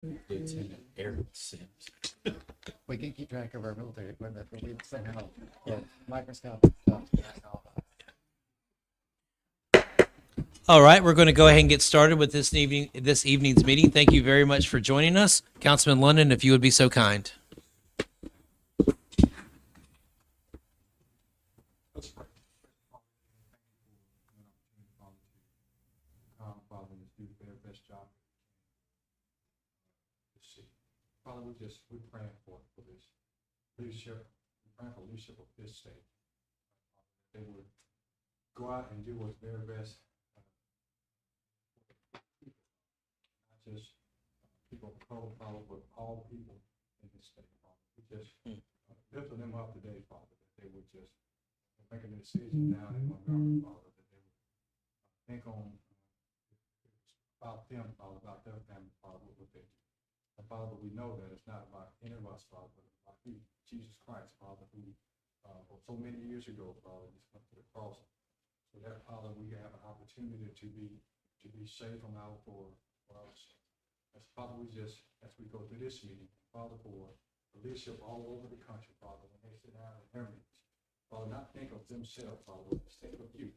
Lieutenant Eric Sims. We can keep track of our military equipment, but we sent out microscopic stuff. All right, we're going to go ahead and get started with this evening's meeting. Thank you very much for joining us. Councilman London, if you would be so kind. Father, let's do the very best job. Father, we're praying for this leadership. We're praying for leadership of this state. They would go out and do what's very best. Not just people of color, Father, but all people in this state, Father. We just lifting them up today, Father, that they would just making a decision down in Montgomery, Father, that they would think on about them, Father, about their family, Father, what they do. And Father, we know that it's not about any of us, Father, but about you, Jesus Christ, Father, who so many years ago, Father, just went to the cross. So that, Father, we have an opportunity to be saved from our for us. As Father, as we go through this meeting, Father, for the leadership all over the country, Father, when they sit down in their meetings, Father, not think of themselves, Father, but just think of you,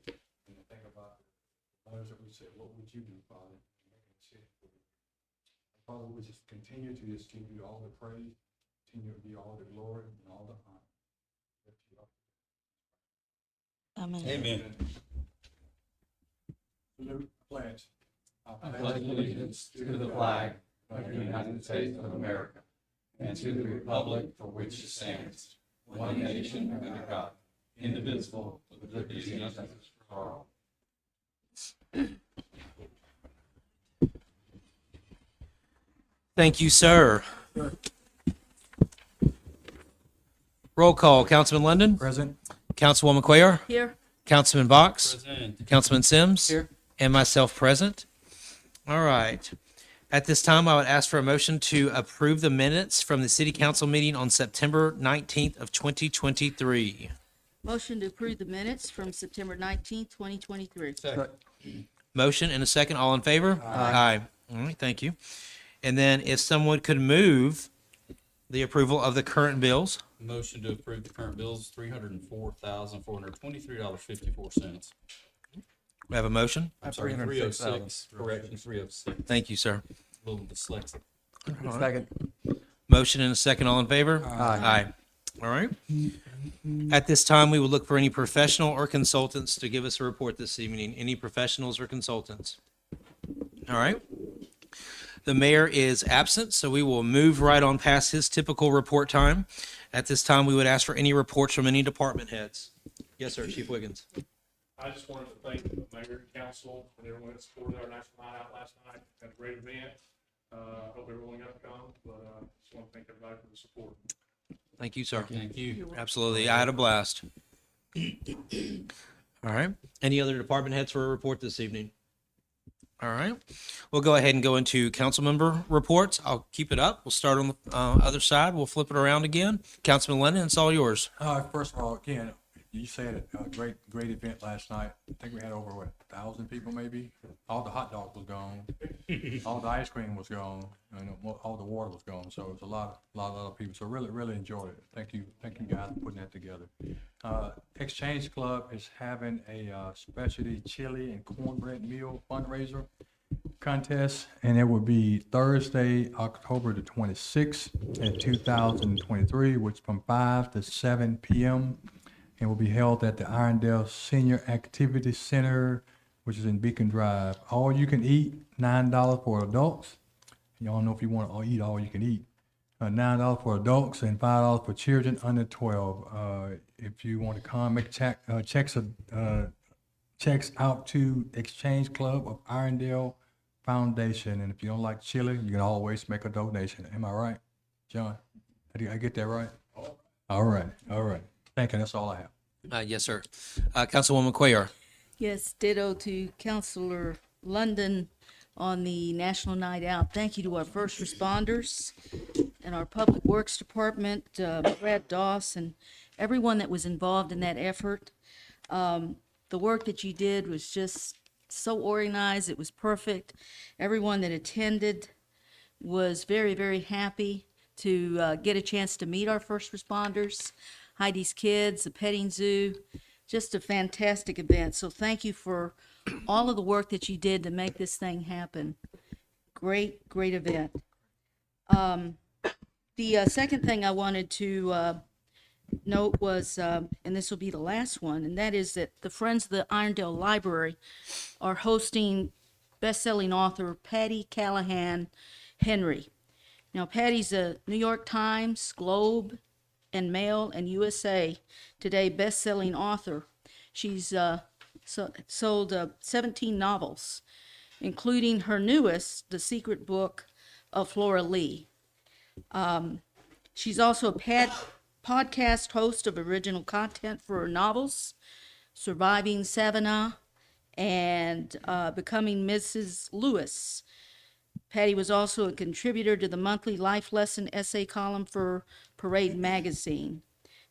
and think about the others that we say, what would you do, Father, in making a decision for you. Father, we just continue to just give you all the praise, continue to give you all the glory and all the honor. Lift you up. Amen. Amen. Salute, pledge. I pledge allegiance to the flag of the United States of America and to the republic for which it stands, one nation under God, indivisible, with liberty and justice for all. Thank you, sir. Roll call. Councilman London? Present. Councilwoman Cuellar? Here. Councilman Box? Present. Councilman Sims? Here. And myself present. All right. At this time, I would ask for a motion to approve the minutes from the city council meeting on September 19th of 2023. Motion to approve the minutes from September 19th, 2023. Motion and a second. All in favor? Aye. All right, thank you. And then if someone could move the approval of the current bills. Motion to approve the current bills, $304,423.54. We have a motion. I'm sorry, 306, correction, 306. Thank you, sir. A little dyslexic. Second. Motion and a second. All in favor? Aye. All right. At this time, we will look for any professional or consultants to give us a report this evening. Any professionals or consultants? All right. The mayor is absent, so we will move right on past his typical report time. At this time, we would ask for any reports from any department heads. Yes, sir, Chief Wiggins. I just wanted to thank the mayor and council and everyone that supported our national night out last night. Had a great event. Hope everyone got to come, but just want to thank everybody for the support. Thank you, sir. Thank you. Absolutely. I had a blast. All right. Any other department heads for a report this evening? All right. We'll go ahead and go into council member reports. I'll keep it up. We'll start on the other side. We'll flip it around again. Councilman Lennon, it's all yours. First of all, again, you said a great event last night. I think we had over 1,000 people maybe. All the hot dog was gone. All the ice cream was gone. All the water was gone. So it was a lot of people. So really enjoyed it. Thank you guys for putting that together. Exchange Club is having a specialty chili and cornbread meal fundraiser contest, and it will be Thursday, October the 26th at 2023, which from 5 to 7 p.m. and will be held at the Irondale Senior Activity Center, which is in Beacon Drive. All you can eat, $9 for adults. Y'all know if you want to eat all you can eat. $9 for adults and $5 for children under 12. If you want to come, make checks out to Exchange Club of Irondale Foundation. And if you don't like chili, you can always make a donation. Am I right, John? Did I get that right? All right. Thank you. That's all I have. Yes, sir. Councilwoman Cuellar. Yes, ditto to Councilor London on the National Night Out. Thank you to our first responders and our Public Works Department, Brad Doss, and everyone that was involved in that effort. The work that you did was just so organized. It was perfect. Everyone that attended was very, very happy to get a chance to meet our first responders, Heidi's kids, the petting zoo, just a fantastic event. So thank you for all of the work that you did to make this thing happen. Great, great event. The second thing I wanted to note was, and this will be the last one, and that is that the Friends of the Irondale Library are hosting best-selling author Patty Callahan Henry. Now, Patty's a New York Times, Globe, and Mail, and USA Today best-selling author. She's sold 17 novels, including her newest, The Secret Book of Flora Lee. She's also a podcast host of original content for her novels, Surviving Savannah and Becoming Mrs. Lewis. Patty was also a contributor to the monthly life lesson essay column for Parade Magazine.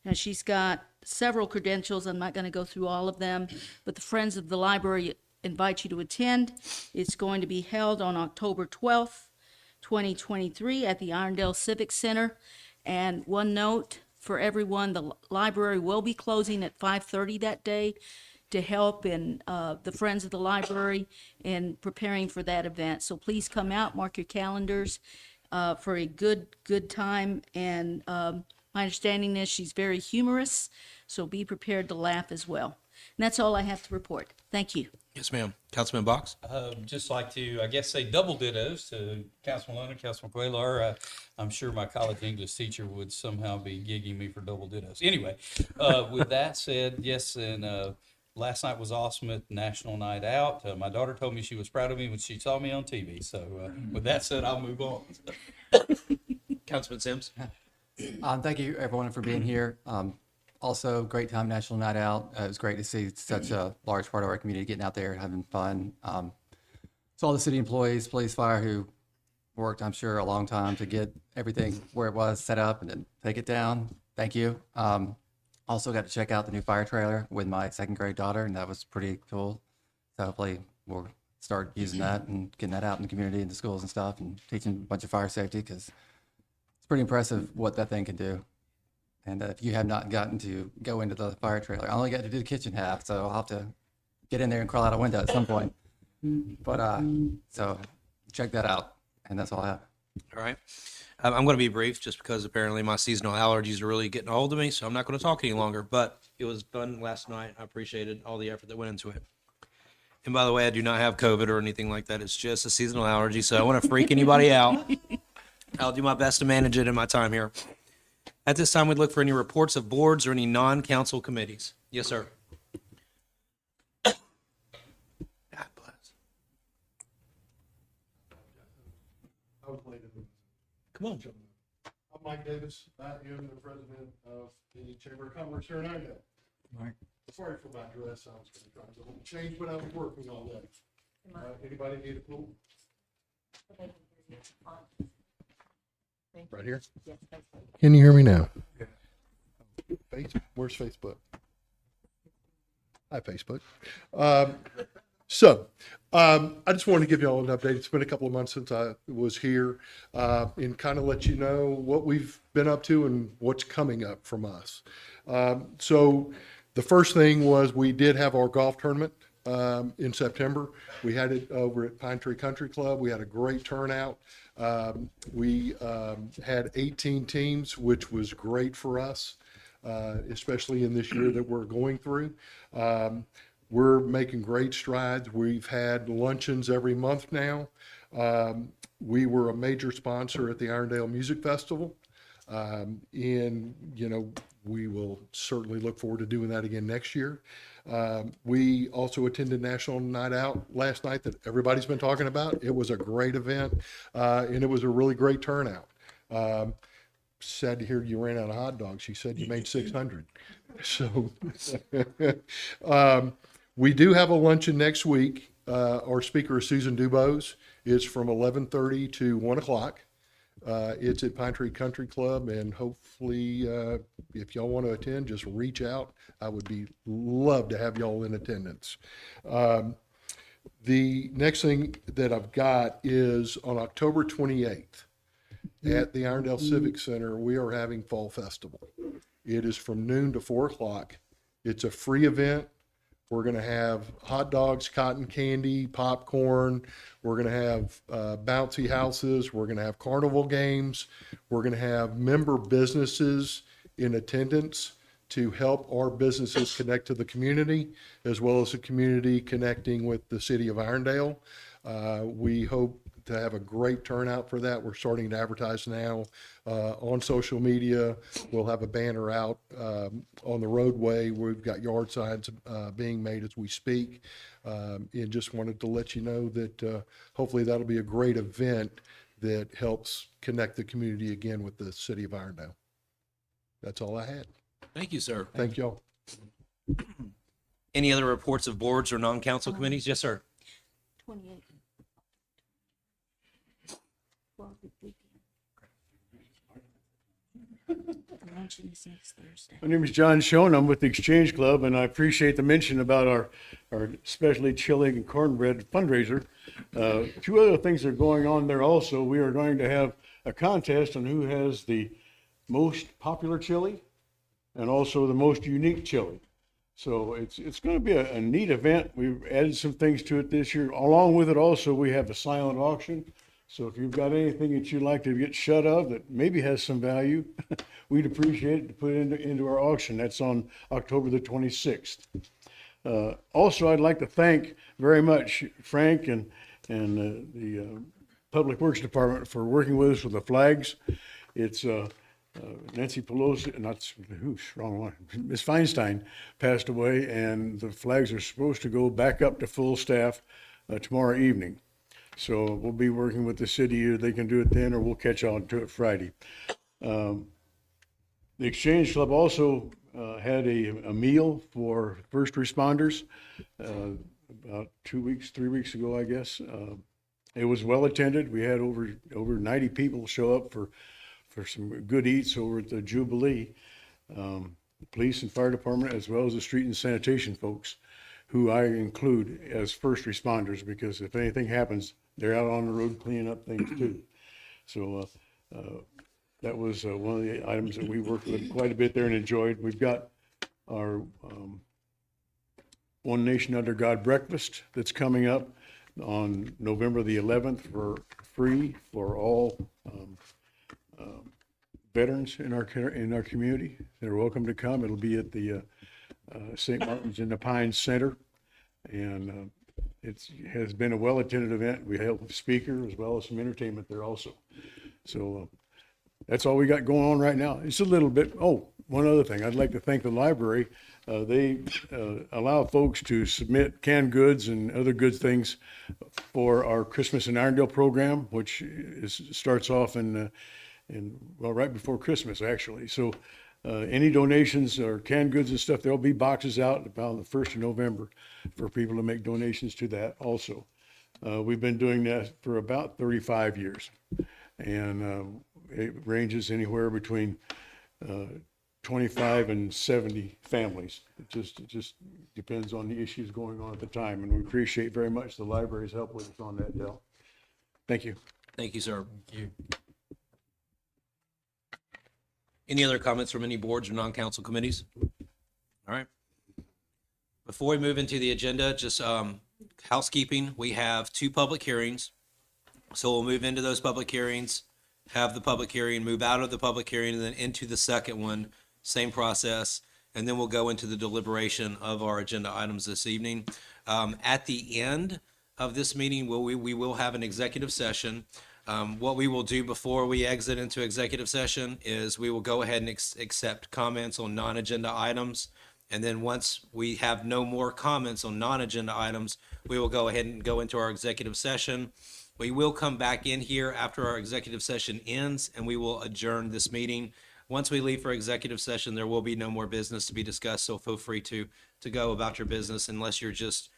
Now, she's got several credentials. I'm not going to go through all of them, but the Friends of the Library invite you to attend. It's going to be held on October 12th, 2023 at the Irondale Civic Center. And one note for everyone, the library will be closing at 5:30 that day to help in the Friends of the Library in preparing for that event. So please come out, mark your calendars for a good time. And my understanding is she's very humorous, so be prepared to laugh as well. And that's all I have to report. Thank you. Yes, ma'am. Councilman Box? Just like to, I guess, say double dittos to Councilman London, Councilman Quaylar. I'm sure my college English teacher would somehow be gigging me for double dittos. Anyway, with that said, yes, and last night was awesome at National Night Out. My daughter told me she was proud of me when she saw me on TV. So with that said, I'll move on. Councilman Sims? Thank you, everyone, for being here. Also, great time, National Night Out. It was great to see such a large part of our community getting out there, having fun. So all the city employees, police, fire, who worked, I'm sure, a long time to get everything where it was set up and then take it down. Thank you. Also got to check out the new fire trailer with my second grade daughter, and that was pretty cool. So hopefully we'll start using that and getting that out in the community and the schools and stuff and teaching a bunch of fire safety, because it's pretty impressive what that thing can do. And if you have not gotten to go into the fire trailer, I only got to do the kitchen half, so I'll have to get in there and crawl out a window at some point. But so check that out, and that's all I have. All right. I'm going to be brief just because apparently my seasonal allergies are really getting a hold of me, so I'm not going to talk any longer. But it was fun last night. I appreciated all the effort that went into it. And by the way, I do not have COVID or anything like that. It's just a seasonal allergy, so I don't want to freak anybody out. I'll do my best to manage it in my time here. At this time, we'd look for any reports of boards or any non-council committees. Yes, sir. God bless. Come on. I'm Mike Davis. I am the president of the Chamber of Commerce here in Irondale. Mike. Sorry for my dress. I was going to try to change, but I was working all day. Anybody need a pool? Right here? Can you hear me now? Where's Facebook? Hi, Facebook. I just wanted to give you all an update. It's been a couple of months since I was here, and kind of let you know what we've been up to and what's coming up from us. So the first thing was we did have our golf tournament in September. We had it over at Pine Tree Country Club. We had a great turnout. We had 18 teams, which was great for us, especially in this year that we're going through. We're making great strides. We've had luncheons every month now. We were a major sponsor at the Irondale Music Festival. And, you know, we will certainly look forward to doing that again next year. We also attended National Night Out last night that everybody's been talking about. It was a great event, and it was a really great turnout. Sad to hear you ran out of hot dogs. She said you made 600. So we do have a luncheon next week. Our speaker is Susan Dubose. It's from 11:30 to 1 o'clock. It's at Pine Tree Country Club, and hopefully, if y'all want to attend, just reach out. I would love to have y'all in attendance. The next thing that I've got is on October 28th at the Irondale Civic Center, we are having Fall Festival. It is from noon to 4 o'clock. It's a free event. We're going to have hot dogs, cotton candy, popcorn. We're going to have bouncy houses. We're going to have carnival games. We're going to have member businesses in attendance to help our businesses connect to the community, as well as the community connecting with the city of Irondale. We hope to have a great turnout for that. We're starting to advertise now on social media. We'll have a banner out on the roadway. We've got yard signs being made as we speak. And just wanted to let you know that hopefully that'll be a great event that helps connect the community again with the city of Irondale. That's all I had. Thank you, sir. Thank y'all. Any other reports of boards or non-council committees? Yes, sir. 28. Luncheon is next Thursday. My name is John Schoen. I'm with the Exchange Club, and I appreciate the mention about our specially chili and cornbread fundraiser. Two other things are going on there also. We are going to have a contest on who has the most popular chili and also the most unique chili. So it's going to be a neat event. We've added some things to it this year. Along with it also, we have a silent auction. So if you've got anything that you'd like to get shut of that maybe has some value, we'd appreciate it to put into our auction. That's on October the 26th. Also, I'd like to thank very much Frank and the Public Works Department for working with us with the flags. It's Nancy Pelosi, wrong one. Ms. Feinstein passed away, and the flags are supposed to go back up to full staff tomorrow evening. So we'll be working with the city, or they can do it then, or we'll catch on to it Friday. The Exchange Club also had a meal for first responders about 3 weeks ago, I guess. It was well attended. We had over 90 people show up for some good eats over at the Jubilee. The police and fire department, as well as the street and sanitation folks, who I include as first responders, because if anything happens, they're out on the road cleaning up things too. So that was one of the items that we worked with quite a bit there and enjoyed. We've got our One Nation Under God breakfast that's coming up on November the 11th for free for all veterans in our community. They're welcome to come. It'll be at the St. Martin's in the Pines Center, and it has been a well-attended event. We have a speaker as well as some entertainment there also. So that's all we got going on right now. It's a little bit. Oh, one other thing. I'd like to thank the library. They allow folks to submit canned goods and other good things for our Christmas in Irondale program, which starts off right before Christmas, actually. So any donations or canned goods and stuff, there'll be boxes out about the 1st of November for people to make donations to that also. We've been doing that for about 35 years. And it ranges anywhere between 25 and 70 families. It just depends on the issues going on at the time. And we appreciate very much the library's help with us on that, Del. Thank you. Thank you, sir. Thank you. Any other comments from any boards or non-council committees? All right. Before we move into the agenda, just housekeeping. We have 2 public hearings. So we'll move into those public hearings, have the public hearing, move out of the public hearing, and then into the second one, same process. And then we'll go into the deliberation of our agenda items this evening. At the end of this meeting, we will have an executive session. What we will do before we exit into executive session is we will go ahead and accept comments on non-agenda items. And then once we have no more comments on non-agenda items, we will go ahead and go into our executive session. We will come back in here after our executive session ends, and we will adjourn this meeting. Once we leave for executive session, there will be no more business to be discussed, so feel free to go about your business unless you're just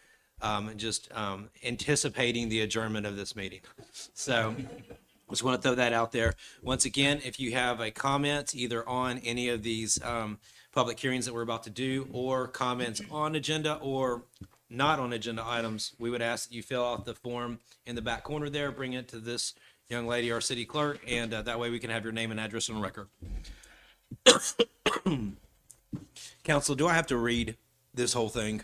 anticipating the adjournment of this meeting. So just want to throw that out there. Once again, if you have a comment either on any of these public hearings that we're about to do, or comments on agenda or not on agenda items, we would ask that you fill out the form in the back corner there, bring it to this young lady, our city clerk, and that way we can have your name and address on record. Council, do I have to read this whole thing?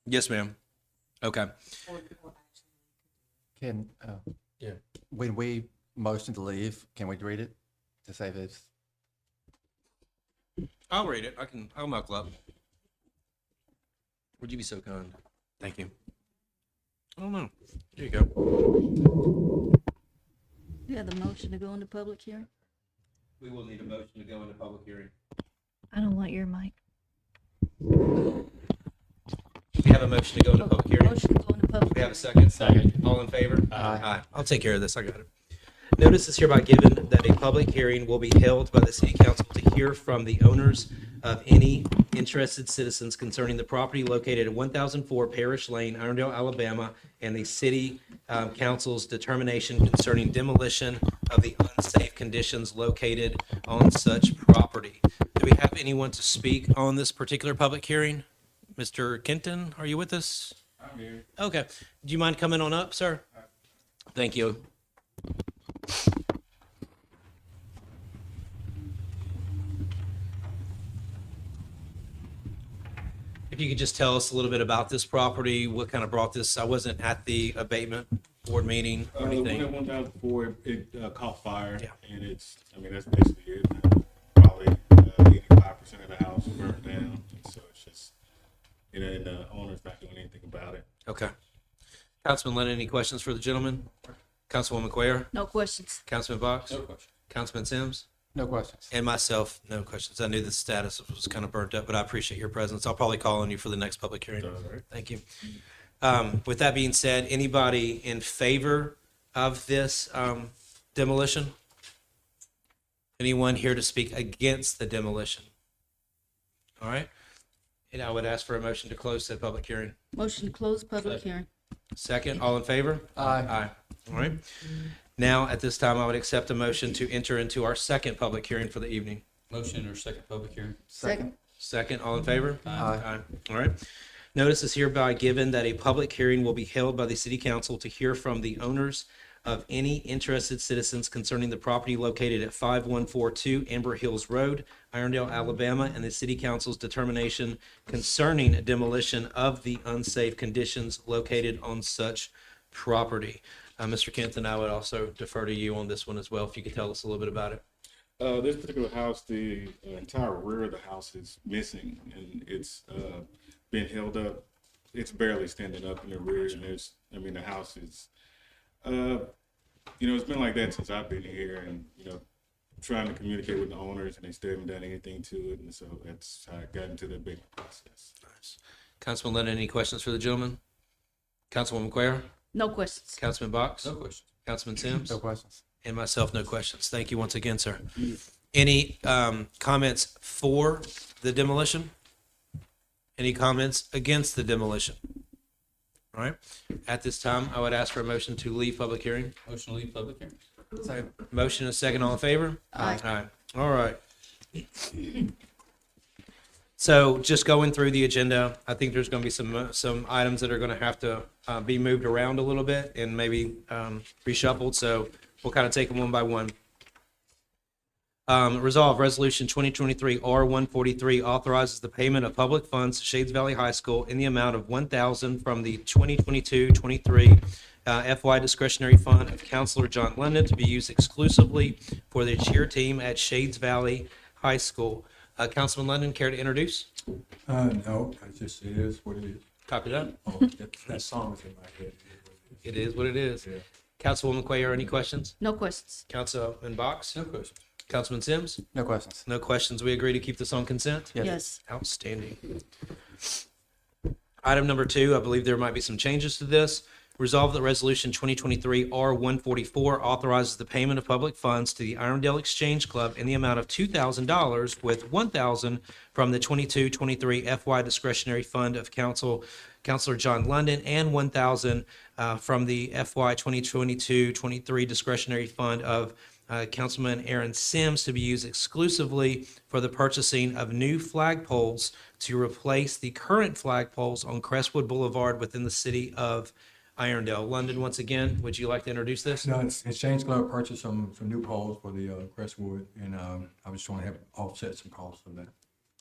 Yes, ma'am. Okay. Can, Yeah. when we motion to leave, can we read it to save it? I'll read it. I'll knuckle up. Would you be so kind? Thank you. I don't know. Here you go. You have the motion to go into public hearing? We will need a motion to go into public hearing. I don't want your mic. We have a motion to go into public hearing. Motion to go into public. We have a hearing. second. All in favor? Aye. I'll take care of this. I got it. Notice is hereby given that a public hearing will be held by the city council to hear from the owners of any interested citizens concerning the property located at 1004 Parish Lane, Irondale, Alabama, and the city council's determination concerning demolition of the unsafe conditions located on such property. Do we have anyone to speak on this particular public hearing? Mr. Kenton, are you with us? I'm here. Okay. Do you mind coming on up, sir? Thank you. If you could just tell us a little bit about this property, what kind of brought this, I wasn't at the abatement board meeting or When anything. it went down before, it caught fire, Yeah. and it's, I mean, that's basically it. Probably 85% of the house burned down, and so it's just, you know, and the owner's not doing anything about it. Okay. Councilman Lennon, any questions for the gentleman? Councilwoman Quayer? No questions. Councilman Box? No question. Councilman Sims? No questions. And myself, no questions. I knew the status was kind of burnt up, but I appreciate your presence. I'll probably call on you for the next public hearing. All right. Thank you. With that being said, anybody in favor of this demolition? Anyone here to speak against the demolition? All right. And I would ask for a motion to close the public hearing. Motion to close public hearing. Second, all in favor? Aye. Aye. All right. Now, at this time, I would accept a motion to enter into our second public hearing for the evening. Motion or second public hearing? Second. Second, all in favor? Aye. All right. Notice is hereby given that a public hearing will be held by the city council to hear from the owners of any interested citizens concerning the property located at 5142 Amber Hills Road, Irondale, Alabama, and the city council's determination concerning demolition of the unsafe conditions located on such property. Mr. Kenton, I would also defer to you on this one as well, if you could tell us a little bit about it. This particular house, the entire rear of the house is missing, and it's been held up. It's barely standing up in the rear, and there's, I mean, the house is, you know, it's been like that since I've been here, and, you know, trying to communicate with the owners, and they still haven't done anything to it, and so that's how I got into the big process. Nice. Councilman Lennon, any questions for the gentleman? Councilwoman Quayer? No questions. Councilman Box? No question. Councilman Sims? No questions. And myself, no questions. Thank you once again, sir. Any comments for the demolition? Any comments against the demolition? All right. At this time, I would ask for a motion to leave public hearing. Motion to leave public hearing? So, Motion and a second, all in favor? Aye. Aye. All right. So just going through the agenda, I think there's going to be some items that are going to have to be moved around a little bit and maybe reshuffled. So we'll kind of take them one by one. Resolve Resolution 2023 R143 authorizes the payment of public funds to Shades Valley High School in the amount of $1,000 from the 2022-23 FY discretionary fund of Counselor John London to be used exclusively for the cheer team at Shades Valley High School. Councilman London, care to introduce? No, it is what it is. Copy that. Oh, that song is in my head. It is what it is. Yeah. Councilwoman Quayer, any questions? No questions. Councilman Box? No question. Councilman Sims? no questions. No questions. We agree to keep this on consent? Yes. Outstanding. Item number 2, I believe there might be some changes to this. Resolve that Resolution 2023 R144 authorizes the payment of public funds to the Irondale Exchange Club in the amount of $2,000 with $1,000 from the 22-23 FY discretionary fund of Counselor John London and $1,000 from the FY 2022-23 discretionary fund of Councilman Aaron Sims, to be used exclusively for the purchasing of new flagpoles to replace the current flagpoles on Crestwood Boulevard within the city of Irondale. London, once again, would you like to introduce this? No, Exchange Club purchased some new poles for the Crestwood, and I was trying to help offset some costs of that.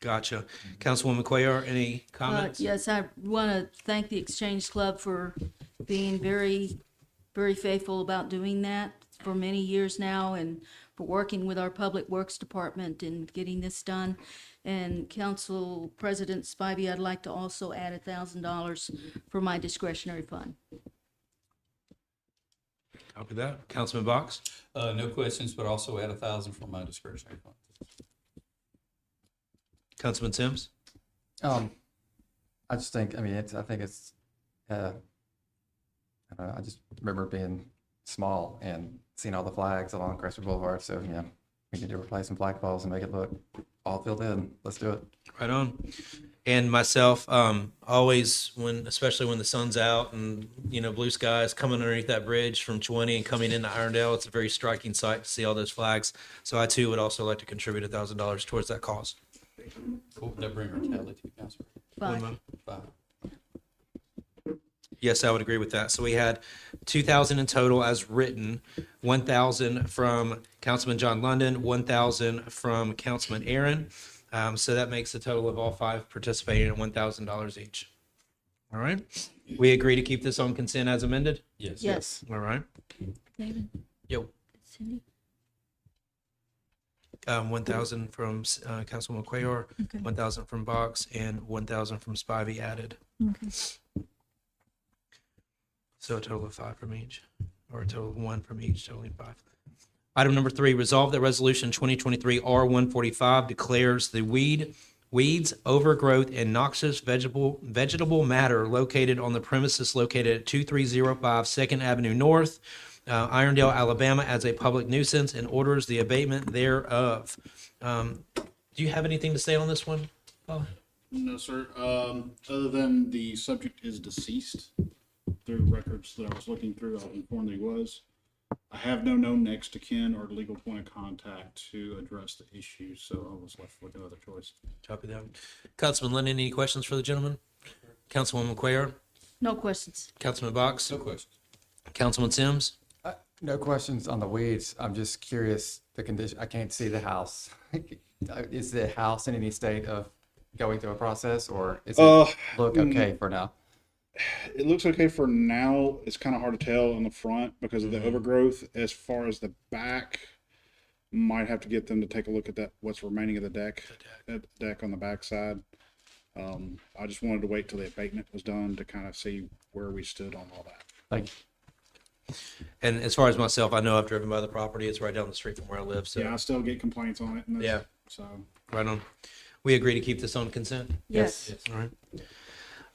Gotcha. Councilwoman Cuellar, any comments? Yes, I want to thank the Exchange Club for being very, very faithful about doing that for many years now, and for working with our Public Works Department in getting this done. And Council President Spivey, I'd like to also add $1,000 for my discretionary fund. Copy that. Councilman Box? No questions, but also add 1,000 from my discretionary fund. Councilman Sims? I just think, I mean, I think it's, I don't know, I just remember being small and seeing all the flags along Crestwood Boulevard. So, yeah, we need to replace some flagpoles and make it look all filled in. Let's do it. Right on. And myself, always especially when the sun's out and, blue skies coming underneath that bridge from 20 and coming into Irondale, it's a very striking sight to see all those flags. So I too would also like to contribute $1,000 towards that cause. What would that bring our tally to, Councilman? Fine. 5. Yes, I would agree with that. So we had 2,000 in total as written, 1,000 from Councilman John London, 1,000 from Councilman Aaron. So that makes a total of all 5 participating at $1,000 each. All right. We agree to keep this on consent as amended? Yes. Yes. All right. David? Yo. Cindy? 1,000 from Councilwoman Cuellar, 1,000 from Box, and 1,000 from Spivey added. Okay. So a total of 5 from each, or a total of 1 from each, totaling 5. Item number 3, resolve that resolution 2023 R145 declares the weeds, overgrowth, and noxious vegetable matter located on the premises located at 2305 2nd Avenue North, Irondale, Alabama, as a public nuisance and orders the abatement thereof. Do you have anything to say on this one, Paula? No, sir. Other than the subject is deceased, through records that I was looking through, I was informed he was. I have no known next of kin or legal point of contact to address the issue, so I was left with no other choice. Copy that. Councilman Lennon, any questions for the gentleman? Councilwoman Cuellar? No questions. Councilman Box? No questions. Councilman Sims? No questions on the weeds. I'm just curious, the condition, I can't see the house. Is the house in any state of going through a process, or is it look okay for now? It looks okay for now. It's kind of hard to tell on the front because of the overgrowth. As far as the back, might have to get them to take a look at that, what's remaining of the deck on the back side. I just wanted to wait till the abatement was done to kind of see where we stood on all that. Thank you. And as far as myself, I know I've driven by the property. It's right down the street from where I live. So Yeah, I still get complaints on it. And Yeah. So right on. We agree to keep this on consent. Yes. All right.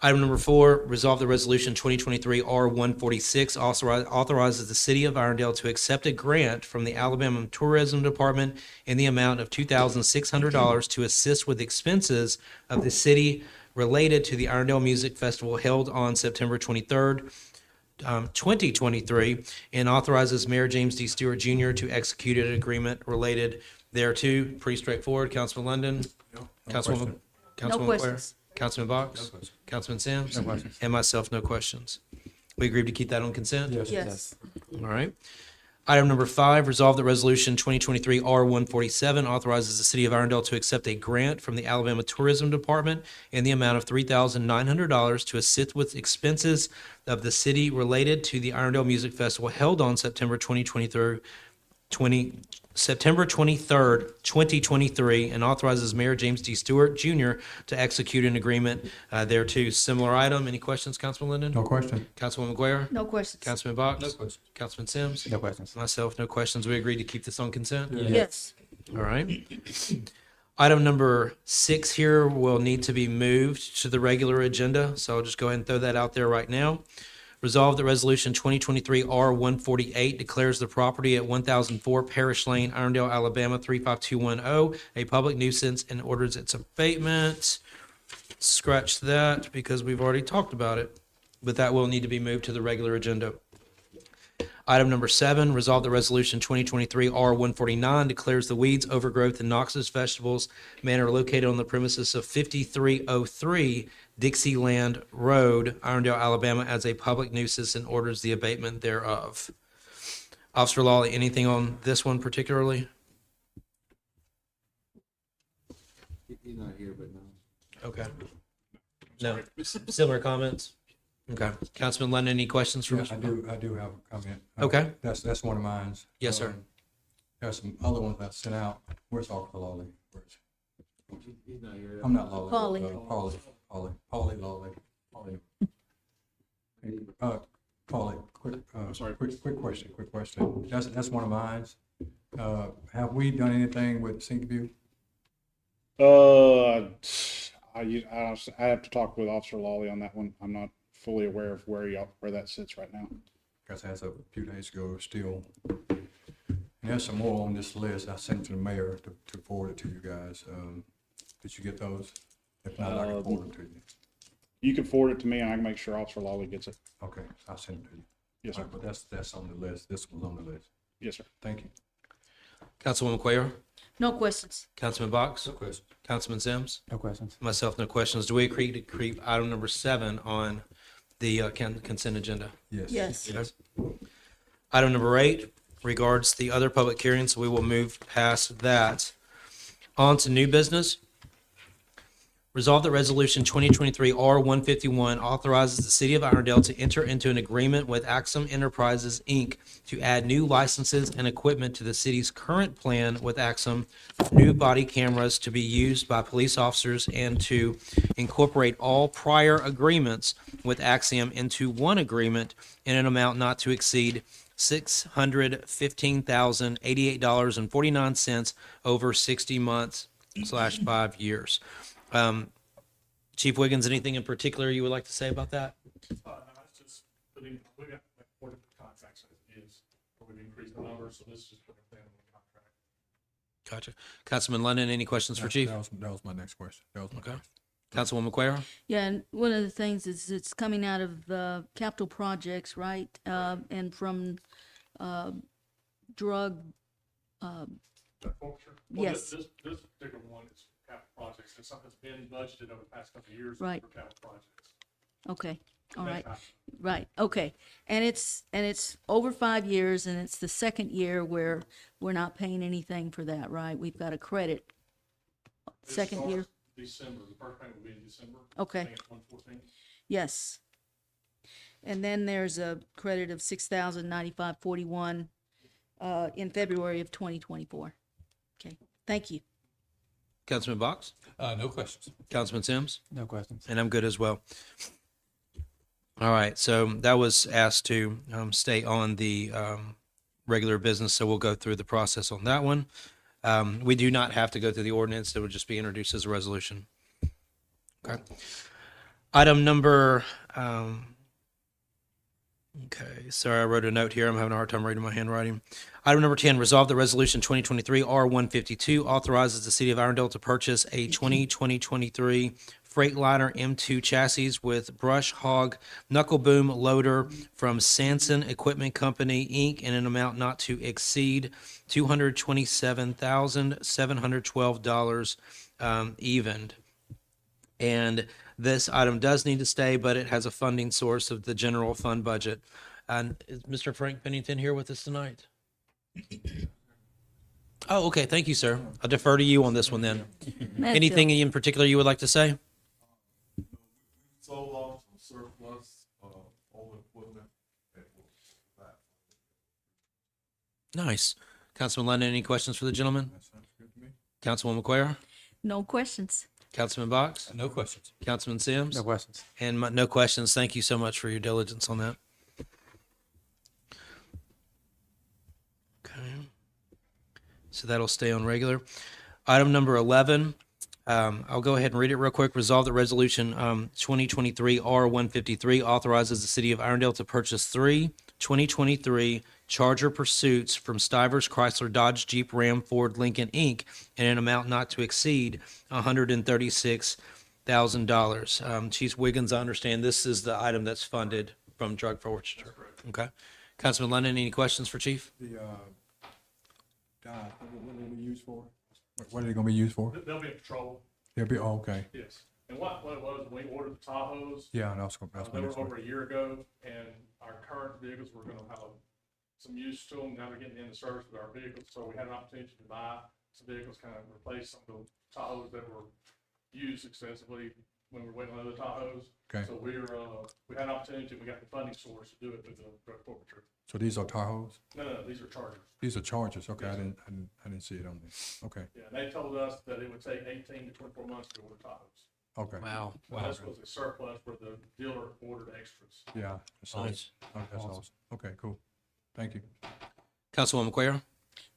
Item number 4, resolve the resolution 2023 R146 authorizes the city of Irondale to accept a grant from the Alabama Tourism Department in the amount of $2,600 to assist with expenses of the city related to the Irondale Music Festival held on September 23rd, 2023, and authorizes Mayor James D. Stewart Jr. to execute an agreement related thereto. Pretty straightforward. Councilman London? Councilwoman Cuellar? questions. Councilman Box? No questions. Councilman Sims? No questions. And myself, no questions. We agreed to keep that on consent? Yes. All right. Item number 5, resolve that resolution 2023 R147 authorizes the city of Irondale to accept a grant from the Alabama Tourism Department in the amount of $3,900 to assist with expenses of the city related to the Irondale Music Festival held on September 23rd, 2023, and authorizes Mayor James D. Stewart Jr. to execute an agreement thereto. Similar item. Any questions, Councilman Linden? No question. Councilwoman Guerra? No questions. Councilman Box? No questions. Councilman Sims? No questions. Myself, no questions. We agreed to keep this on consent? Yes. All right. Item number 6 here will need to be moved to the regular agenda, so I'll just go ahead and throw that out there right now. Resolve that resolution 2023 R148 declares the property at 1004 Parish Lane, Irondale, Alabama 35210 a public nuisance and orders its abatement. Scratch that because we've already talked about it, but that will need to be moved to the regular agenda. Item number 7, resolve that resolution 2023 R149 declares the weeds, overgrowth, and noxious vegetables manor located on the premises of 5303 Dixieland Road, Irondale, Alabama, as a public nuisance and orders the abatement thereof. Officer Lawley, anything on this one particularly? He's not here, but no. Okay. No. Similar comments? Okay. Councilman Lennon, any questions for Yeah, Mr. I do have a comment. Okay. That's one of mine. Yes, sir. There's some other ones I sent out. Where's Officer Lawley? He's not here. I'm not Lawley. Pauly. Pauly Lawley. Pauly. Pauly, quick question. That's one of mine. Have we done anything with Sinkview? I have to talk with Officer Lawley on that one. I'm not fully aware of where that sits right now. Because as of a few days ago, still. And there's some more on this list. I sent to the mayor to forward it to you guys. Did you get those? If not, I can forward them to you. You can forward it to me and I can make sure Officer Lawley gets it. Okay, I'll send it to you. Yes, sir. All right, but that's on the list. This was on the list. Yes, sir. Thank you. Councilwoman Quayle? No questions. Councilman Box? No question. Councilman Sims? No questions. Myself, no questions. Do we agree to keep item number 7 on the consent agenda? Yes. Yes. Item number 8 regards the other public hearings. We will move past that. On to new business. Resolve that resolution 2023 R151 authorizes the city of Irondale to enter into an agreement with Axum Enterprises, Inc. to add new licenses and equipment to the city's current plan with Axum, new body cameras to be used by police officers, and to incorporate all prior agreements with Axiom into one agreement in an amount not to exceed $615,088.49 over 60 months / 5 years. Chief Wiggins, anything in particular you would like to say about that? No, that's just putting, we got like 4 different contracts as it is, but we've increased the number, so this is just putting them in the contract. Gotcha. Councilman London, any questions for Chief? That was my next question. That was my Okay. question. Councilwoman Quayle? Yeah, and one of the things is it's coming out of capital projects, right? And from drug, That culture. Well, Yes. This particular one is capital projects. It's something that's been budgeted over the past couple of years Right. for capital projects. okay, all right. That's Right, okay. And it's over 5 years, and it's the second year where we're not paying anything for that, right? We've got a credit. It Second year, starts December, the first payment will be in December. Okay. I think it's 114. yes. And then there's a credit of $6,095.41 in February of 2024. Okay, thank you. Councilman Box? No questions. Councilman Sims? No questions. And I'm good as well. All right, so that was asked to stay on the regular business, so we'll go through the process on that one. We do not have to go through the ordinance. It would just be introduced as a resolution. Okay. Item number, okay, sorry, I wrote a note here. I'm having a hard time reading my handwriting. Item number 10, resolve the resolution 2023 R152 authorizes the city of Irondale to purchase a 2023 Freightliner M2 chassis with brush hog knuckle boom loader from Sanson Equipment Company, Inc. in an amount not to exceed $227,712 evened. And this item does need to stay, but it has a funding source of the general fund budget. And is Mr. Frank Pennington here with us tonight? Oh, okay. Thank you, sir. I'll defer to you on this one then. Matt Anything Phil. in particular you would like to say? Sold off some surplus, old equipment that was back. Nice. Councilman London, any questions for the gentleman? That sounds good to me. Councilwoman Quayle? No questions. Councilman Box? No questions. Councilman Sims? No questions. And no questions. Thank you so much for your diligence on that. Okay. So that'll stay on regular. Item number 11, I'll go ahead and read it real quick. Resolve that resolution 2023 R153 authorizes the city of Irondale to purchase 3 2023 Charger Pursuits from Stivers Chrysler Dodge Jeep Ram Ford Lincoln Inc. in an amount not to exceed $136,000. Chief Wiggins, I understand this is the item that's funded from drug forfeiture. Okay. Councilman London, any questions for Chief? The, what are they used for? What are they gonna be used for? They'll be in patrol, They'll be, oh, okay. yes. And what it was, we ordered the Tahoes, Yeah, that's what, that's they what were it's over a year ago, and our current vehicles, we're gonna have some use to them, now they're getting into service with our vehicles, so we had an opportunity to buy some vehicles, kind of replace some of the Tahoes that were used extensively when we were waiting on other Tahoes. Okay. So we had an opportunity, we got the funding source to do it with the drug forfeiture. So these are Tahoes? No, these are Chargers. These are Chargers, okay, Yes, I didn't see it on there, okay, Yeah, and they told us that it would take 18 to 24 months to order Tahoes. okay. Wow. So this was a surplus where the dealer ordered extras. Yeah. That's awesome. Nice. Oh, that's awesome, okay, cool, thank you. Councilwoman Quayle,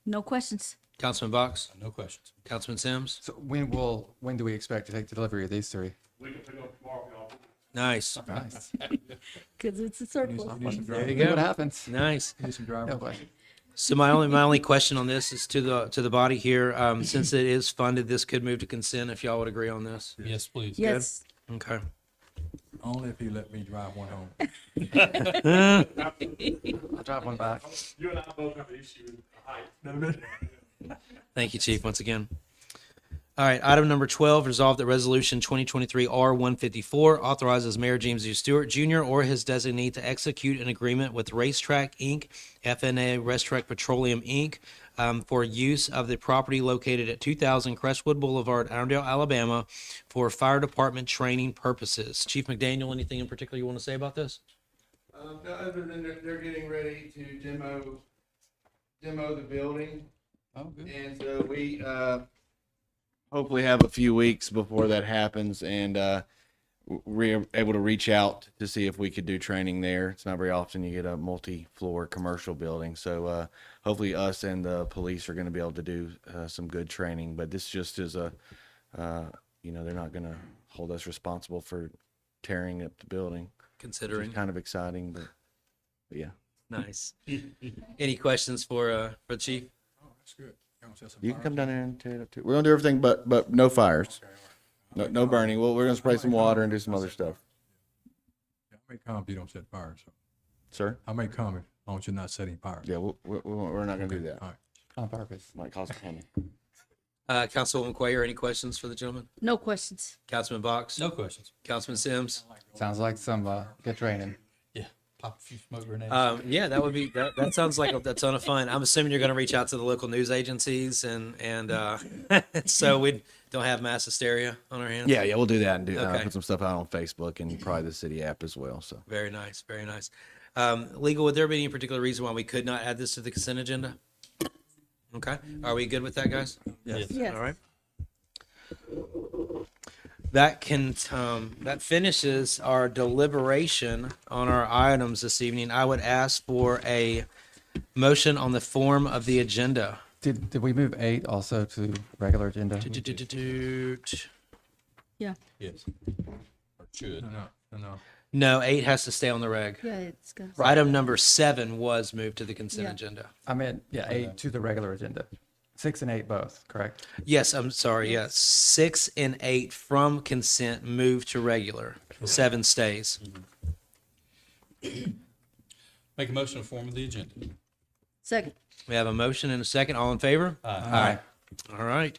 No questions. Councilman Box, No questions. Councilman Sims. So when do we expect to take delivery of these three? We can pick them up tomorrow, y'all. Nice, Nice. Because it's a You surplus. need some there you drivers? See go. what happens. Nice. You need some No drivers? question. So my only question on this is to the body here. Since it is funded, this could move to consent if y'all would agree on this. Yes, please. Yes. Okay. Only if he let me drive one home. I'll drive one back. You and I both have an issue with height. Thank you, Chief, once again. All right, item number 12, resolve that resolution 2023 R154 authorizes Mayor James U. Stewart Jr. or his designee to execute an agreement with Racetrack Inc., FNA Racetrack Petroleum Inc., for use of the property located at 2000 Crestwood Boulevard, Irondale, Alabama, for fire department training purposes. Chief McDaniel, anything in particular you want to say about this? No, other than they're getting ready to demo the building. Oh, good. And so we, hopefully have a few weeks before that happens, and we're able to reach out to see if we could do training there. It's not very often you get a multi-floor commercial building, so hopefully us and the police are going to be able to do some good training. But this just is they're not going to hold us responsible for tearing up the building. Considering. It's kind of exciting, but yeah. Nice. Any questions for the Chief? Oh, that's good. You gonna set some You can fires? come down there and tear it up too. We're gonna do everything but no fires. No burning. Well, we're gonna spray some water and do some other stuff. Yeah, I may come if you don't set fires, so. Sir? I may come as long as you're not setting fires. Yeah, we're not gonna do that. All right. On purpose. Might cost a penny. Councilwoman Quayle, any questions for the gentleman? No questions. Councilman Box? No questions. Councilman Sims? Sounds like some good training. Yeah. Pop a few smoke grenades. Yeah, that would be that sounds like a ton of fun. I'm assuming you're going to reach out to the local news agencies and so we don't have mass hysteria on our hands. Yeah, we'll do that and do Okay. put some stuff out on Facebook and probably the city app as well. So Very nice, very nice. Legal, would there be any particular reason why we could not add this to the consent agenda? Okay, are we good with that, guys? Yes. Yes. All right. That that finishes our deliberation on our items this evening. I would ask for a motion on the form of the agenda. Did we move 8 also to regular agenda? Yeah. Yes. Or should. No. No, 8 has to stay on the reg. Yeah, it's got. Item number 7 was moved to the consent Yeah. agenda. I meant, 8 to the regular agenda. 6 and 8 both, correct? Yes, I'm sorry. Yes, 6 and 8 from consent moved to regular. 7 stays. Make a motion to form of the agenda. Second. We have a motion and a second. All in favor? Aye. All right.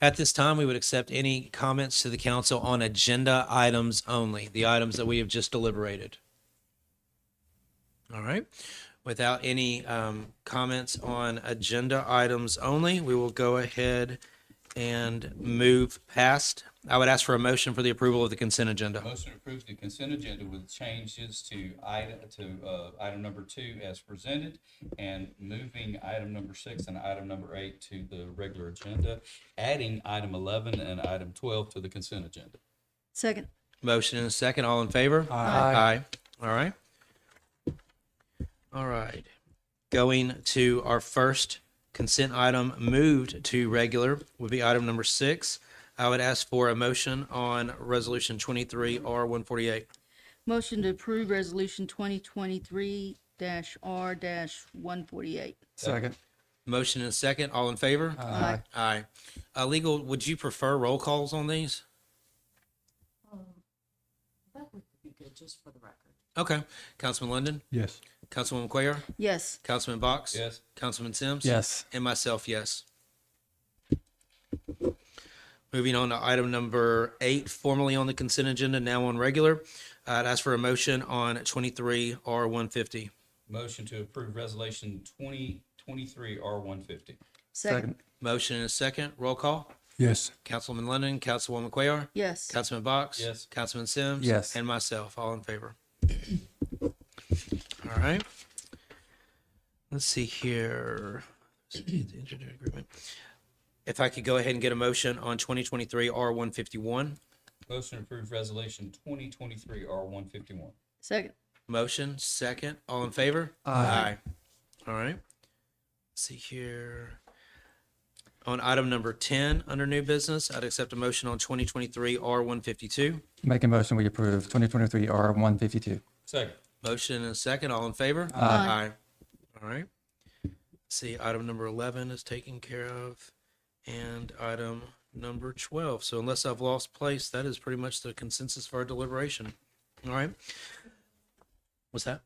At this time, we would accept any comments to the council on agenda items only, the items that we have just deliberated. All right. Without any comments on agenda items only, we will go ahead and move past. I would ask for a motion for the approval of the consent agenda. Motion to approve the consent agenda with changes to item number 2 as presented, and moving item number 6 and item number 8 to the regular agenda, adding item 11 and item 12 to the consent agenda. Second. Motion and a second. All in favor? Aye. All right. All right. Going to our first consent item moved to regular would be item number 6. I would ask for a motion on resolution 23 R148. Motion to approve resolution 2023-R-148. Second. Motion and a second. All in favor? Aye. Aye. Legal, would you prefer roll calls on these? That would be good, just for the record. Okay. Councilman London, Yes. Councilwoman Cuellar, Yes. Councilman Box? Yes. Councilman Sims? Yes. And myself, yes. Moving on to item number 8, formerly on the consent agenda, now on regular. I'd ask for a motion on 23R150. Motion to approve resolution 2023-R150. Second. Motion and a second. Roll call. Yes. Councilman Lennon, Councilwoman Cuellar, Yes. Councilman Box? Yes. Councilman Sims? Yes. And myself, all in favor. All right. Let's see here. If I could go ahead and get a motion on 2023-R151. Motion to approve resolution 2023-R151. Second. Motion, second. All in favor? Aye. All right. Let's see here. On item number 10, under new business, I'd accept a motion on 2023-R152. Make a motion, we approve 2023 R152. Second. Motion and a second. All in favor? Aye. All right. Let's see, item number 11 is taken care of. And item number 12. So unless I've lost place, that is pretty much the consensus for our deliberation. All right. What's that?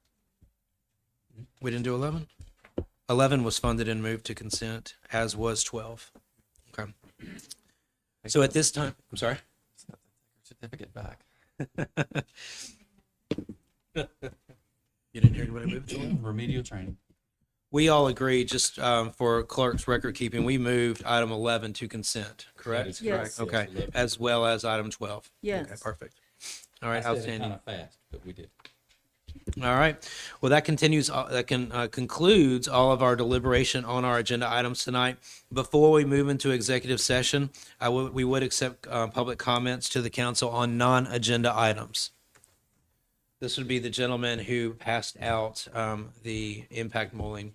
We didn't do 11? 11 was funded and moved to consent, as was 12. Okay. So at this time, I'm sorry? Certificate back. You didn't hear anybody move to 11? Remedial training. We all agree, just for clerk's record keeping, we moved item 11 to consent, That correct? is Yes. correct. Okay, as well as item 12. Yes. Okay, perfect. All I right, said it outstanding. kind of fast, but we did. All right. Well, that concludes all of our deliberation on our agenda items tonight. Before we move into executive session, we would accept public comments to the council on non-agenda items. This would be the gentleman who passed out the impact mulling.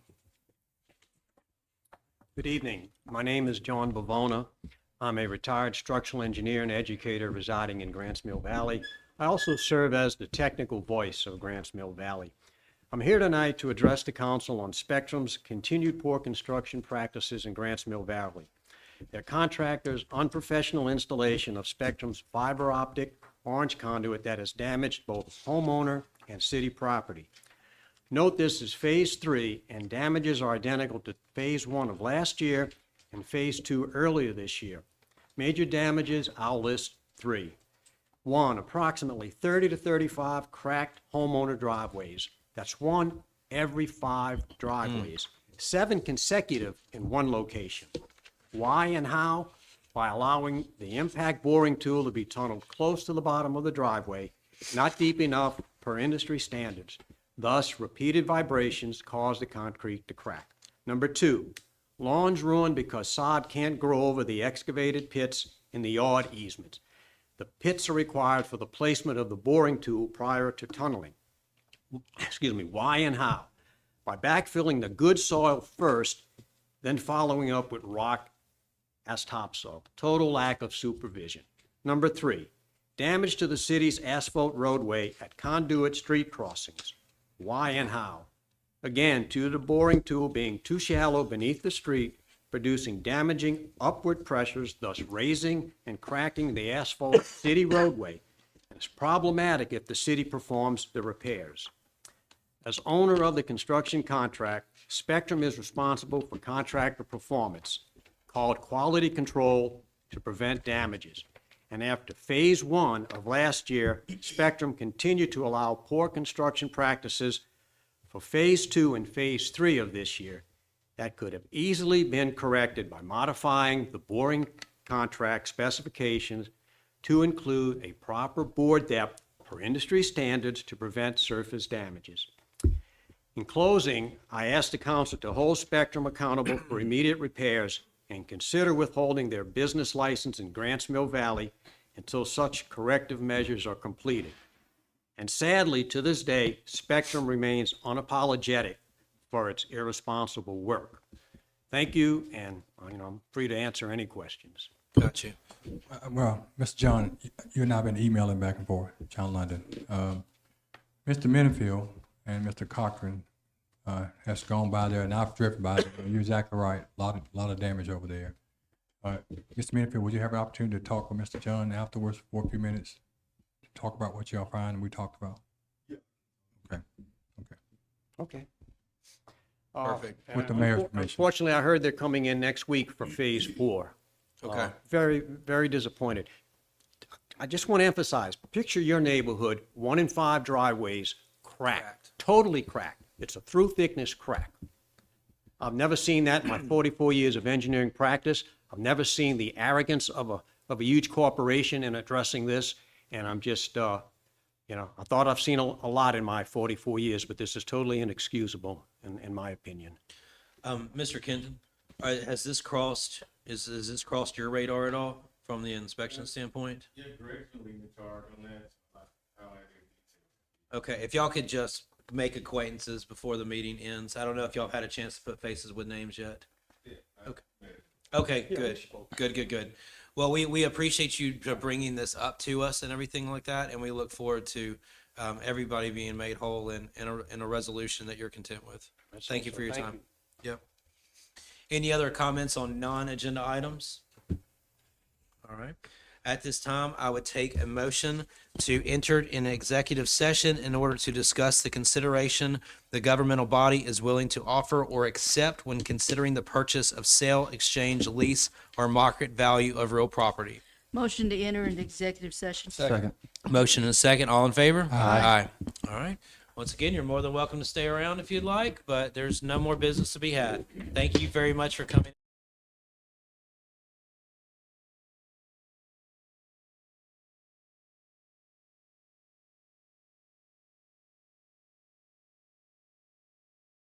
Good evening. My name is John Bavona. I'm a retired structural engineer and educator residing in Grants Mill Valley. I also serve as the technical voice of Grants Mill Valley. I'm here tonight to address the council on Spectrum's continued poor construction practices in Grants Mill Valley. Their contractor's unprofessional installation of Spectrum's fiber optic orange conduit that has damaged both homeowner and city property. Note this is phase 3 and damages are identical to phase 1 of last year and phase 2 earlier this year. Major damages, I'll list 3. 1, approximately 30 to 35 cracked homeowner driveways. That's 1 every 5 driveways. 7 consecutive in 1 location. Why and how? By allowing the impact boring tool to be tunneled close to the bottom of the driveway, not deep enough per industry standards. Thus, repeated vibrations cause the concrete to crack. Number 2, lawns ruined because sod can't grow over the excavated pits in the yard easements. The pits are required for the placement of the boring tool prior to tunneling. Why and how? By backfilling the good soil first, then following up with rock as topsoil. Total lack of supervision. Number 3, damage to the city's asphalt roadway at conduit street crossings. Why and how? Again, due to the boring tool being too shallow beneath the street, producing damaging upward pressures, thus raising and cracking the asphalt city roadway. It's problematic if the city performs the repairs. As owner of the construction contract, Spectrum is responsible for contractor performance, called quality control to prevent damages. And after phase 1 of last year, Spectrum continued to allow poor construction practices for phase 2 and phase 3 of this year that could have easily been corrected by modifying the boring contract specifications to include a proper bore depth per industry standards to prevent surface damages. In closing, I ask the council to hold Spectrum accountable for immediate repairs and consider withholding their business license in Grants Mill Valley until such corrective measures are completed. And sadly, to this day, Spectrum remains unapologetic for its irresponsible work. Thank you, and I'm free to answer any questions. Got you. Well, Mr. John, you and I have been emailing back and forth, John London. Mr. Minifield and Mr. Cochran has gone by there, and I've driven by there. You're exactly right. A lot of damage over there. Mr. Minifield, would you have an opportunity to talk with Mr. John afterwards for a few minutes to talk about what y'all find and we talked about? Yeah. Okay. Okay. Perfect. With the mayor's permission. Unfortunately, I heard they're coming in next week for phase 4. Okay. Very, very disappointed. I just want to emphasize, picture your neighborhood, 1 in 5 driveways cracked, totally cracked. It's a through thickness crack. I've never seen that in my 44 years of engineering practice. I've never seen the arrogance of a huge corporation in addressing this. And I'm just, I thought I've seen a lot in my 44 years, but this is totally inexcusable in my opinion. Mr. Kenton, has this crossed, has this crossed your radar at all from the inspection standpoint? Yeah, directionally, Richard, on that, how I do. Okay, if y'all could just make acquaintances before the meeting ends. I don't know if y'all have had a chance to put faces with names yet. Okay. Okay, good. Well, we appreciate you bringing this up to us and everything like that, and we look forward to everybody being made whole in a resolution that you're content with. Thank you for your time. Yep. Any other comments on non-agenda items? All right. At this time, I would take a motion to enter in an executive session in order to discuss the consideration the governmental body is willing to offer or accept when considering the purchase of sale, exchange, lease, or market value of real property. Motion to enter into executive session. Second. Motion and a second. All in favor? Aye. All right. Once again, you're more than welcome to stay around if you'd like, but there's no more business to be had. Thank you very much for coming.